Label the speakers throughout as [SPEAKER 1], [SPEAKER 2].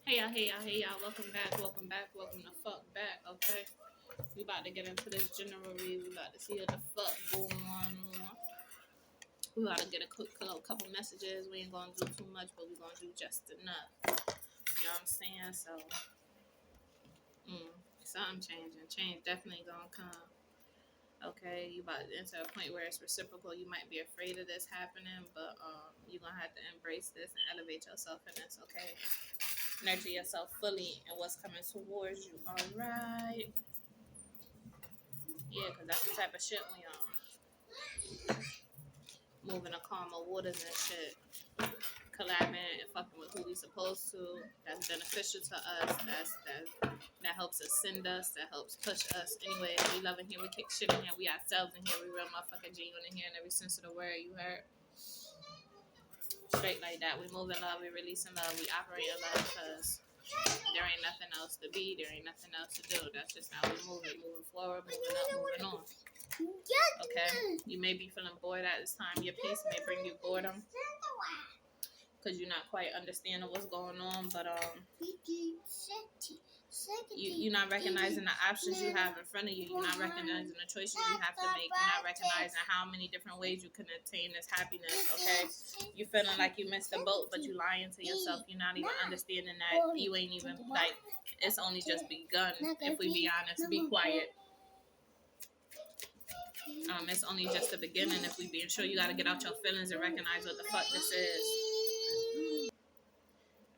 [SPEAKER 1] Hey y'all, welcome back, welcome the fuck back, okay? We about to get into this general read, we about to see what the fuck going on. We about to get a quick couple messages, we ain't gonna do too much, but we gonna do just enough. You know what I'm saying? So, something changing, change definitely gonna come. Okay, you about to enter a point where it's reciprocal. You might be afraid of this happening, but you're gonna have to embrace this and elevate yourself in this, okay? Nurture yourself fully and what's coming towards you. All right. Yeah, because that's the type of shit we on. Moving a calmer waters and shit. Collabing and fucking with who we supposed to. That's beneficial to us. That helps ascend us. That helps push us. Anyway, we love in here. We kick shit in here. We ourselves in here. We real motherfucking genuine in here in every sense of the word. You heard? Straight like that. We move in love. We release in love. We operate in love because there ain't nothing else to be. There ain't nothing else to do. That's just how we move it. Moving forward, moving up, moving on. Okay? You may be feeling bored at this time. Your peace may bring you boredom because you're not quite understanding what's going on. But you're not recognizing the options you have in front of you. You're not recognizing the choices you have to make. You're not recognizing how many different ways you can attain this happiness, okay? You're feeling like you missed the boat, but you're lying to yourself. You're not even understanding that you ain't even, like, it's only just begun, if we be honest. Be quiet. It's only just the beginning, if we being sure. You got to get out your feelings and recognize what the fuck this is.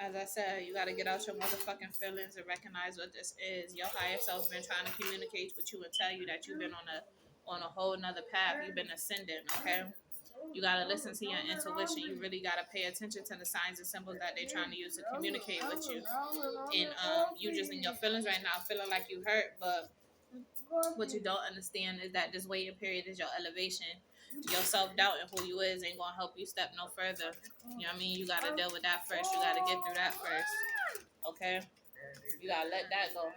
[SPEAKER 1] As I said, you got to get out your motherfucking feelings and recognize what this is. Your higher self's been trying to communicate with you and tell you that you've been on a whole nother path. You've been ascending, okay? You got to listen to your intuition. You really got to pay attention to the signs and symbols that they're trying to use to communicate with you. And you just in your feelings right now, feeling like you hurt, but what you don't understand is that this waiting period is your elevation. Your self-doubt and who you is ain't gonna help you step no further. You know what I mean? You gotta deal with that first. You gotta get through that first. Okay? You gotta let that go.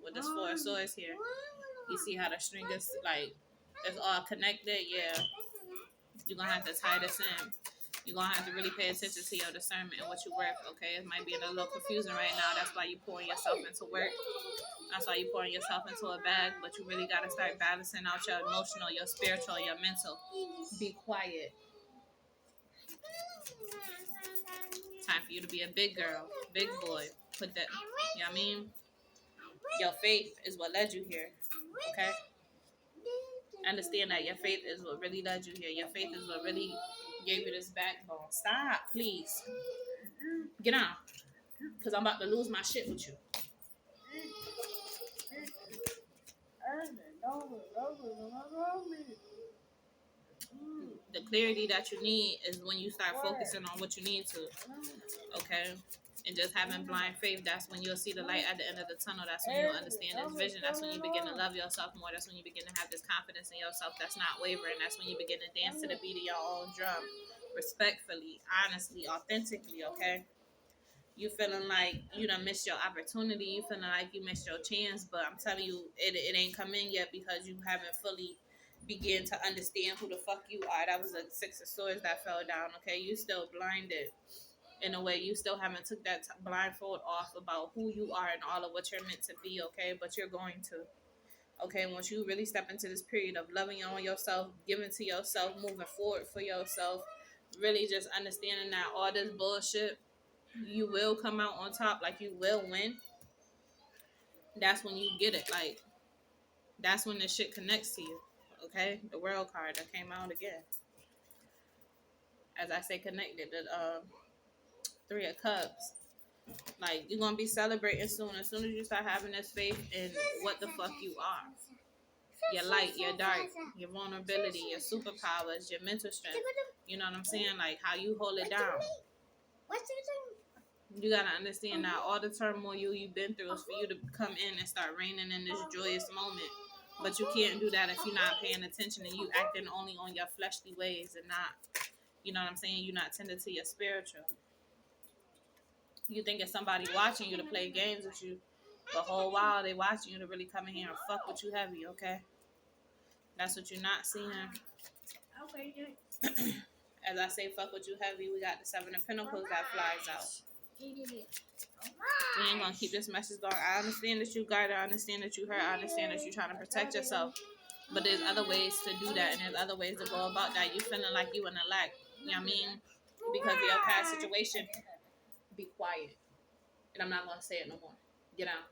[SPEAKER 1] With this Four of Swords here. You see how the string is, like, it's all connected? Yeah. You're gonna have to tie this in. You're gonna have to really pay attention to your discernment and what you're worth, okay? It might be a little confusing right now. That's why you're pouring yourself into work. That's why you're pouring yourself into a bag, but you really got to start balancing out your emotional, your spiritual, your mental. Be quiet. Time for you to be a big girl, big boy. Put that, you know what I mean? Your faith is what led you here, okay? Understand that your faith is what really led you here. Your faith is what really gave you this backbone. Stop, please. Get on, because I'm about to lose my shit with you. The clarity that you need is when you start focusing on what you need to, okay? And just having blind faith, that's when you'll see the light at the end of the tunnel. That's when you'll understand this vision. That's when you begin to love yourself more. That's when you begin to have this confidence in yourself that's not wavering. That's when you begin to dance to the beat of your own drum, respectfully, honestly, authentically, okay? You feeling like you done missed your opportunity. You feeling like you missed your chance, but I'm telling you, it ain't come in yet because you haven't fully begin to understand who the fuck you are. That was a Six of Swords that fell down, okay? You still blinded in a way. You still haven't took that blindfold off about who you are and all of what you're meant to be, okay? But you're going to, okay? Once you really step into this period of loving on yourself, giving to yourself, moving forward for yourself, really just understanding that all this bullshit, you will come out on top, like you will win. That's when you get it. Like, that's when the shit connects to you, okay? The World card that came out again. As I say, connected. The Three of Cups. Like, you're gonna be celebrating soon. As soon as you start having this faith in what the fuck you are. Your light, your dark, your vulnerability, your superpowers, your mental strength. You know what I'm saying? Like, how you hold it down. You gotta understand that all the turmoil you've been through is for you to come in and start reigning in this joyous moment. But you can't do that if you're not paying attention and you acting only on your fleshly ways and not, you know what I'm saying? You're not tending to your spiritual. You think it's somebody watching you to play games with you, the whole while they watching you to really come in here and fuck with you heavy, okay? That's what you're not seeing. Okay. As I say, fuck with you heavy, we got the Seven of Pentacles that flies out. we ain't gonna keep this message going. I understand that you guarded. I understand that you hurt. I understand that you're trying to protect yourself. But there's other ways to do that, and there's other ways to go about that. You feeling like you in a lack, you know what I mean? Because of your past situation. Be quiet. And I'm not gonna say it no more. Get out.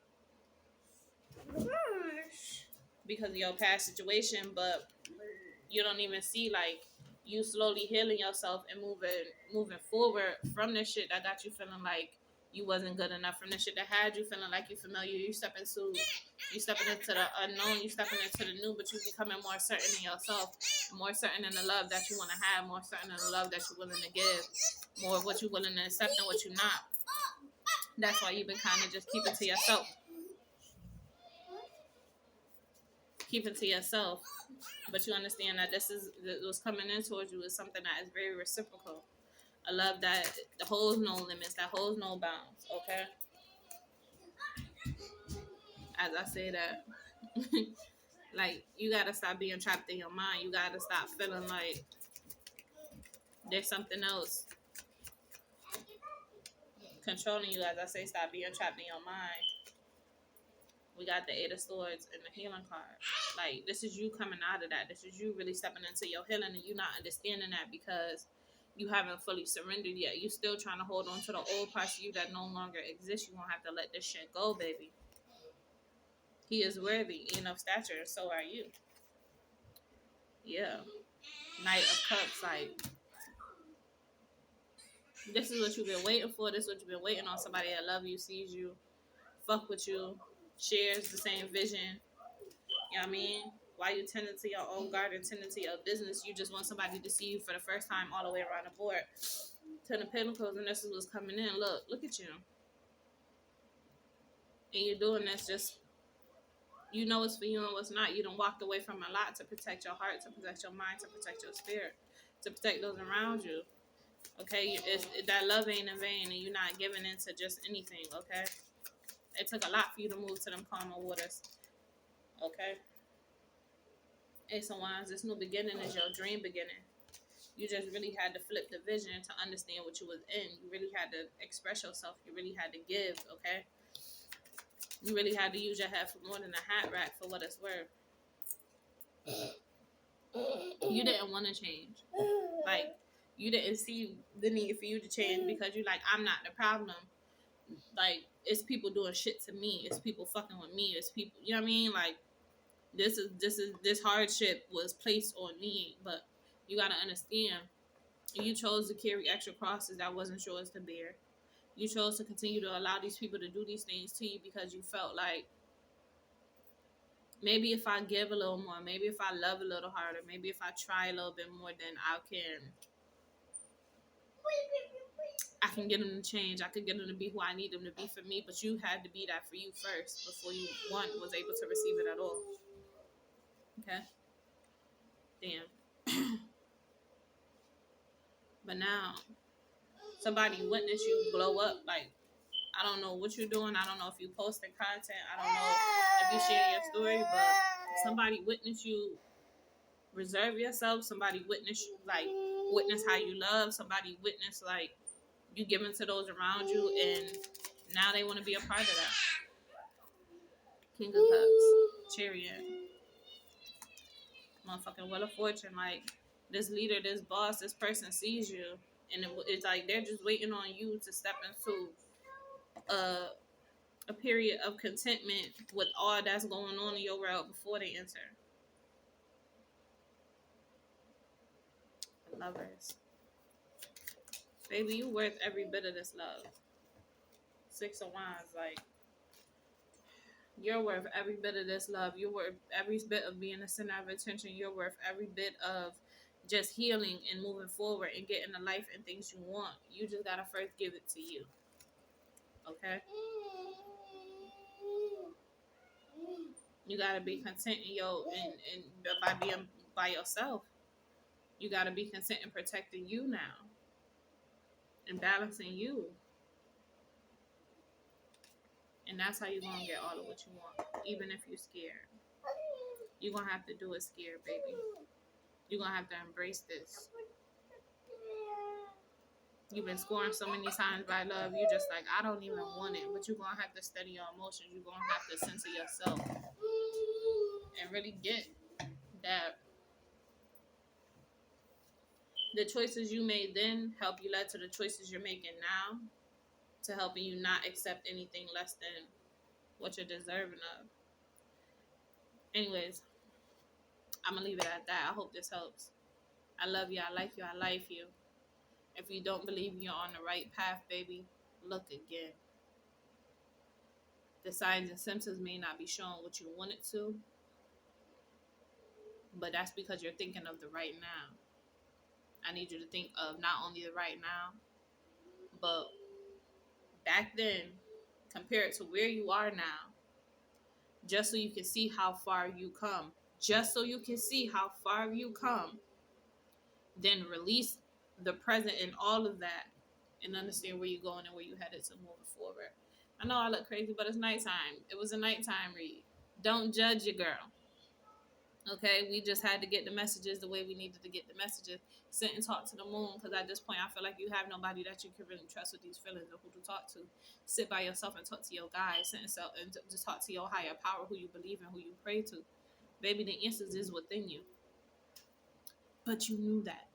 [SPEAKER 1] Because of your past situation, but you don't even see like you slowly healing yourself and moving forward from this shit that got you feeling like you wasn't good enough, from the shit that had you feeling like you familiar. You stepping into the unknown, you stepping into the new, but you becoming more certain in yourself, more certain in the love that you want to have, more certain in the love that you're willing to give, more of what you're willing to accept and what you're not. That's why you've been kind of just keeping to yourself. Keep it to yourself. But you understand that what's coming in towards you is something that is very reciprocal. A love that holds no limits, that holds no bounds, okay? As I say that, like, you gotta stop being trapped in your mind. You gotta stop feeling like there's something else controlling you. As I say, stop being trapped in your mind. We got the Eight of Swords and the healing card. Like, this is you coming out of that. This is you really stepping into your healing, and you not understanding that because you haven't fully surrendered yet. You still trying to hold on to the old parts of you that no longer exist. You won't have to let this shit go, baby. He is worthy, of stature, and so are you. Yeah. Knight of Cups, like, this is what you've been waiting for. This is what you've been waiting on. Somebody that love you, sees you, fuck with you, shares the same vision. You know what I mean? While you tending to your own garden, tending to your business, you just want somebody to see you for the first time all the way around the board. Ten of Pentacles, and this is what's coming in. Look at you. And you're doing this just, you know what's for you and what's not. You done walked away from a lot to protect your heart, to protect your mind, to protect your spirit, to protect those around you. Okay? That love ain't in vain, and you're not giving into just anything, okay? It took a lot for you to move to them calmer waters. Okay? Ace of Wands, this new beginning is your dream beginning. You just really had to flip the vision to understand what you was in. You really had to express yourself. You really had to give, okay? You really had to use your head for more than a hat rack for what it's worth. You didn't want to change. Like, you didn't see the need for you to change because you're like, I'm not the problem. Like, it's people doing shit to me. It's people fucking with me. It's people, you know what I mean? Like, this hardship was placed on me, but you gotta understand, you chose to carry extra crosses that wasn't yours to bear. You chose to continue to allow these people to do these things to you because you felt like, maybe if I give a little more, maybe if I love a little harder, maybe if I try a little bit more, then I can get them to change. I could get them to be who I need them to be for me. But you had to be that for you first before you, one, was able to receive it at all. Okay? Damn. But now, somebody witness you blow up. Like, I don't know what you're doing. I don't know if you posting content. I don't know if you share your story. But somebody witness you reserve yourself. Somebody witness you, like, witness how you love. Somebody witness, like, you giving to those around you. And now they want to be a part of that. King of Cups. Chariot. Motherfucking Wheel of Fortune. Like, this leader, this boss, this person sees you. And it's like they're just waiting on you to step into a period of contentment with all that's going on in your world before they enter. Lovers. Baby, you worth every bit of this love. Six of Wands, like, you're worth every bit of this love. You're worth every bit of being the center of attention. You're worth every bit of just healing and moving forward and getting the life and things you want. You just gotta first give it to you. Okay? You gotta be content in by being by yourself. You gotta be content in protecting you now. And balancing you. And that's how you're going to get all of what you want. Even if you're scared. You're going to have to do it scared, baby. You're going to have to embrace this. You've been scoring so many times by love. You're just like, I don't even want it. But you're going to have to study your emotions. You're going to have to censor yourself and really get that the choices you made then help you led to the choices you're making now to helping you not accept anything less than what you're deserving of. Anyways, I'm going to leave it at that. I hope this helps. I love you. I like you. I like you. If you don't believe you're on the right path, baby, look again. The signs and symptoms may not be showing what you want it to, but that's because you're thinking of the right now. I need you to think of not only the right now, but back then, compared to where you are now, just so you can see how far you come. Just so you can see how far you come. Then release the present and all of that and understand where you're going and where you're headed to moving forward. I know I look crazy, but it's nighttime. It was a nighttime read. Don't judge your girl. Okay, we just had to get the messages the way we needed to get the messages. Sit and talk to the moon, because at this point I feel like you have nobody that you can really trust with these feelings or who to talk to. Sit by yourself and talk to your guides. Sit and just talk to your higher power, who you believe in, who you pray to. Baby, the answers is within you. But you knew that.